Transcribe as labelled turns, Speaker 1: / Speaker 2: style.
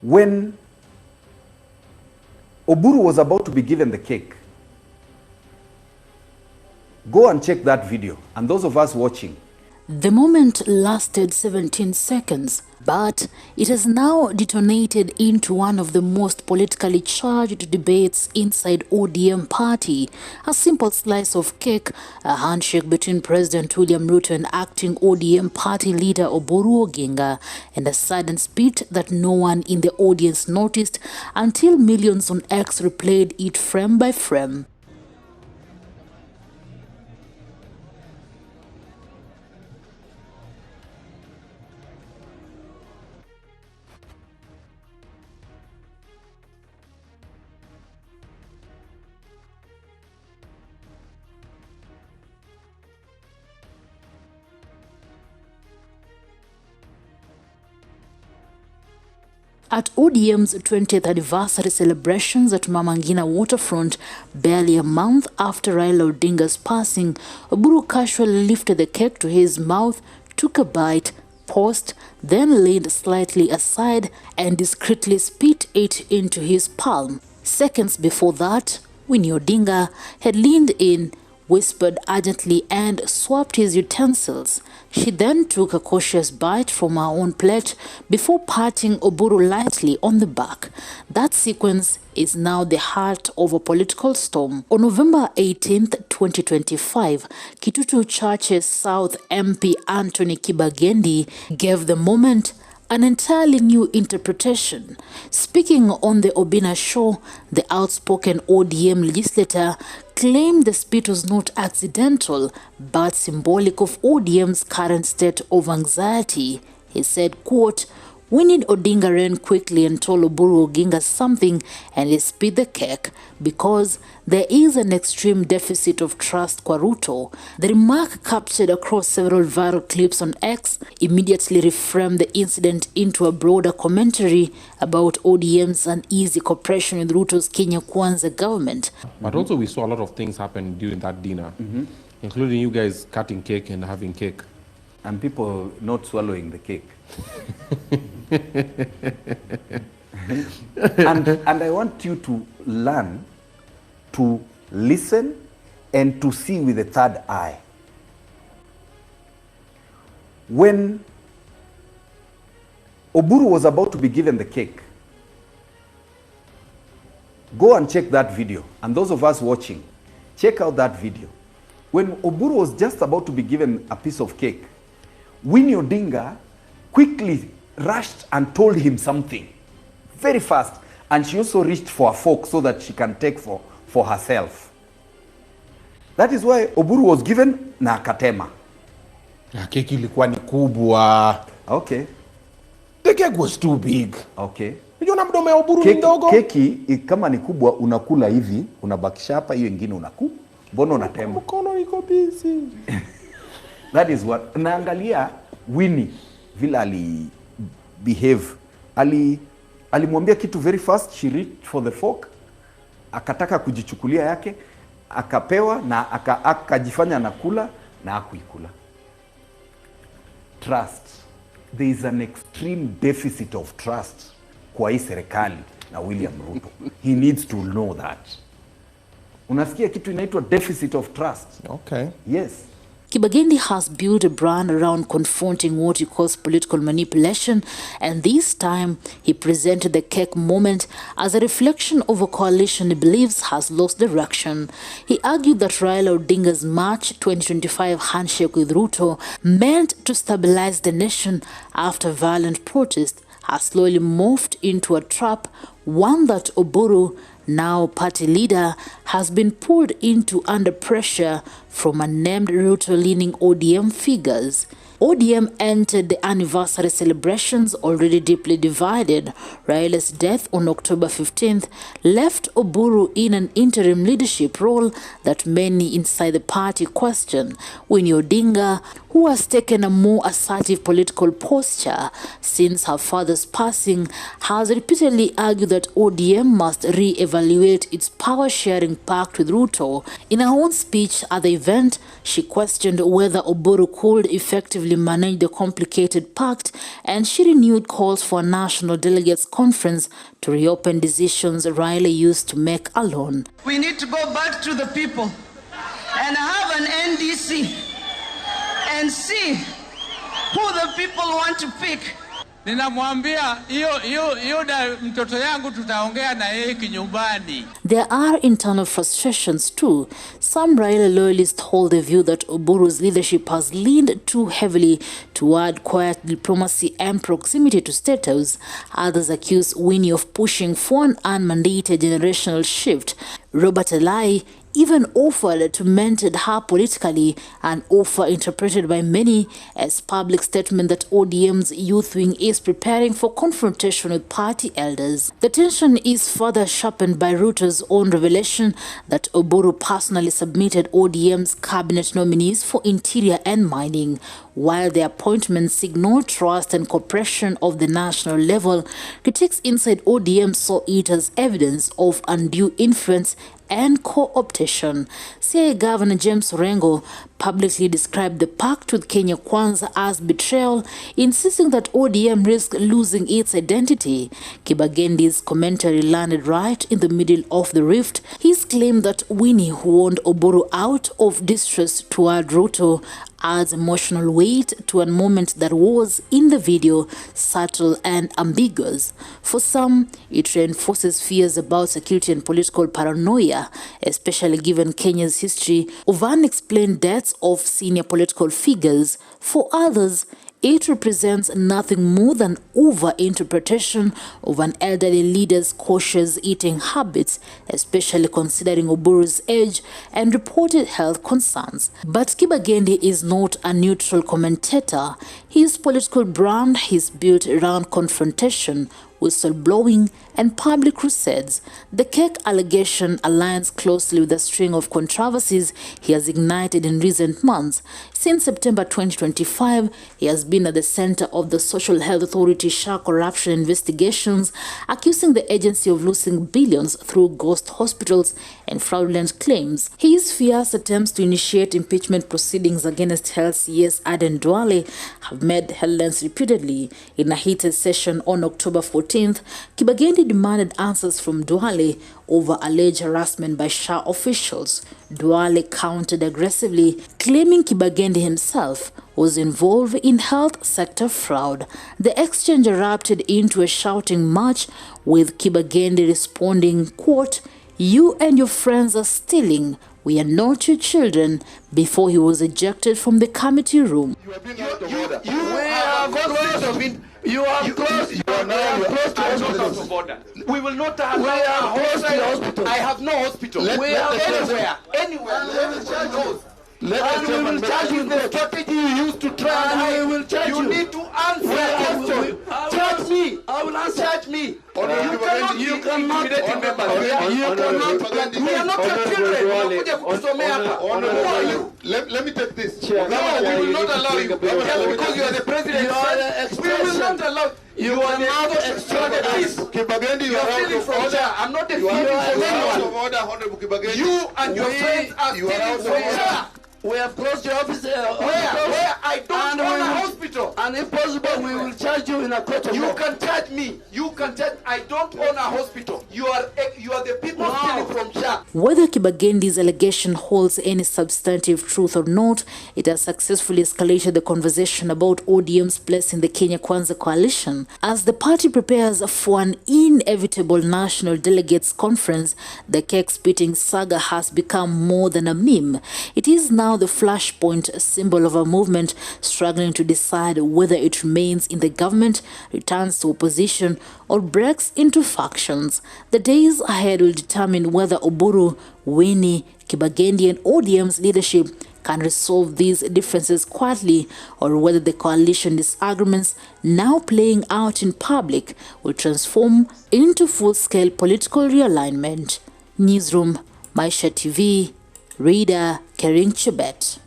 Speaker 1: When Oburu was about to be given the cake, go and check that video. And those of us watching,
Speaker 2: the moment lasted 17 seconds, but it has now detonated into one of the most politically charged debates inside ODM party. A simple slice of cake, a handshake between President William Ruto and acting ODM party leader Oburu Oginga, and a sudden spit that no one in the audience noticed until millions on X replayed it frame by frame. At ODM's 20th anniversary celebrations at Mama Ngina waterfront, barely a month after Raila Odinga's passing, Oburu casually lifted the cake to his mouth, took a bite, paused, then leaned slightly aside and discreetly spit it into his palm. Seconds before that, Winnie Odinga had leaned in, whispered urgently and swapped his utensils. She then took a cautious bite from her own plate before patting Oburu lightly on the back. That sequence is now the heart of a political storm. On November 18th, 2025, Kitutu Church's South MP Anthony Kibagendi gave the moment an entirely new interpretation. Speaking on the Obina show, the outspoken ODM legislator claimed the spit was not accidental, but symbolic of ODM's current state of anxiety. He said, quote, "Winnie Odinga ran quickly and told Oburu Oginga something and he spit the cake because there is an extreme deficit of trust kwa Ruto." The remark, captured across several viral clips on X, immediately reframed the incident into a broader commentary about ODM's uneasy cooperation with Ruto's Kenya Kwanza government.
Speaker 3: But also we saw a lot of things happen during that dinner, including you guys cutting cake and having cake.
Speaker 1: And people not swallowing the cake. and I want you to learn to listen and to see with the third eye. When Oburu was about to be given the cake, go and check that video. And those of us watching, check out that video. When Oburu was just about to be given a piece of cake, Winnie Odinga quickly rushed and told him something very fast, and she also reached for a fork so that she can take for herself. That is why Oburu was given na akatema.
Speaker 4: Ya keki ilikuwa ni kubwa.
Speaker 1: Okay.
Speaker 4: The cake was too big.
Speaker 1: Okay.
Speaker 4: Unajua mdomo ya Oburu ni ndogo.
Speaker 1: Keki kama ni kubwa unakula hivi, unabakisha hapa, hiyo ingine mbona unatema?
Speaker 4: Mkono iko busy.
Speaker 1: That is what. Naangalia Winnie vile behave. Alimwambia kitu very fast, she reached for the fork, akataka kujichukulia yake, akapewa na akajifanya nakula na hakuikula. Trust. There is an extreme deficit of trust kwa hii serikali na William Ruto. He needs to know that. Unasikia kitu inaitwa deficit of trust.
Speaker 4: Okay.
Speaker 1: Yes.
Speaker 2: Kibagendi has built a brand around confronting what he calls political manipulation, and this time he presented the cake moment as a reflection of a coalition he believes has lost direction. He argued that Raila Odinga's March 2025 handshake with Ruto, meant to stabilize the nation after violent protest, has slowly morphed into a trap, one that Oburu, now party leader, has been pulled into under pressure from unnamed Ruto-leaning ODM figures. ODM entered the anniversary celebrations already deeply divided. Raila's death on October 15th left Oburu in an interim leadership role that many inside the party question. Winnie Odinga, who has taken a more assertive political posture since her father's passing, has repeatedly argued that ODM must re-evaluate its power-sharing pact with Ruto. In her own speech at the event, she questioned whether Oburu could effectively manage the complicated pact, and she renewed calls for a national delegates conference to reopen decisions Raila used to make alone.
Speaker 5: We need to go back to the people and have an NDC and see who the people want to pick.
Speaker 6: Ninamwambia hiyo mtoto yangu tutaongea na yeye kinyumbani.
Speaker 2: There are internal frustrations too. Some Raila loyalists hold the view that Oburu's leadership has leaned too heavily toward quiet diplomacy and proximity to State House. Others accuse Winnie of pushing for an unmandated generational shift. Robert Elai even offered to mentor her politically, an offer interpreted by many as public statement that ODM's youth wing is preparing for confrontation with party elders. The tension is further sharpened by Ruto's own revelation that Oburu personally submitted ODM's cabinet nominees for interior and mining. While the appointments signal trust and cooperation of the national level, critics inside ODM saw it as evidence of undue influence and co-optation. Siaya Governor James Orengo publicly described the pact with Kenya Kwanza as betrayal, insisting that ODM risked losing its identity. Kibagendi's commentary landed right in the middle of the rift. His claim that Winnie warned Oburu out of distrust toward Ruto adds emotional weight to a moment that was, in the video, subtle and ambiguous. For some, it reinforces fears about security and political paranoia, especially given Kenya's history of unexplained deaths of senior political figures. For others, it represents nothing more than over-interpretation of an elderly leader's cautious eating habits, especially considering Oburu's age and reported health concerns. But Kibagendi is not a neutral commentator. His political brand is built around confrontation, whistleblowing, and public crusades. The cake allegation aligns closely with a string of controversies he has ignited in recent months. Since September 2025, he has been at the center of the Social Health Authority SHA corruption investigations, accusing the agency of losing billions through ghost hospitals and fraudulent claims. His fierce attempts to initiate impeachment proceedings against Health CS Aden Duale have made headlines repeatedly. In a heated session on October 14th, Kibagendi demanded answers from Duale over alleged harassment by SHA officials. Duale countered aggressively, claiming Kibagendi himself was involved in health sector fraud. The exchange erupted into a shouting match, with Kibagendi responding, quote, "You and your friends are stealing. We are not your children," before he was ejected from the committee room.
Speaker 7: You have been out of order. You have closed. You are now close to order. We will not have hospital. I have no hospital. We are anywhere. And we will charge you the strategy you used to try. And we will charge you. You need to answer question. Charge me. I will answer. Charge me. You cannot. We are not your children. Let me take this. No, we will not allow you. Because you are the president. We will not allow you. You are not extradited. Kibagendi, you are out of order. I'm not defending anyone. You and your friends are stealing from here. We have closed your office. Where? I don't own a hospital. And if possible, we will charge you in a court of law. You can charge me. You can charge. I don't own a hospital. You are the people stealing from SHA.
Speaker 2: Whether Kibagendi's allegation holds any substantive truth or not, it has successfully escalated the conversation about ODM's place in the Kenya Kwanza coalition. As the party prepares for an inevitable national delegates conference, the cake-spitting saga has become more than a meme. It is now the flashpoint symbol of a movement struggling to decide whether it remains in the government, returns to opposition, or breaks into factions. The days ahead will determine whether Oburu, Winnie, Kibagendi, and ODM's leadership can resolve these differences quietly, or whether the coalition disagreements now playing out in public will transform into full-scale political realignment. Newsroom, Maisha TV, Reader Kering Chibet.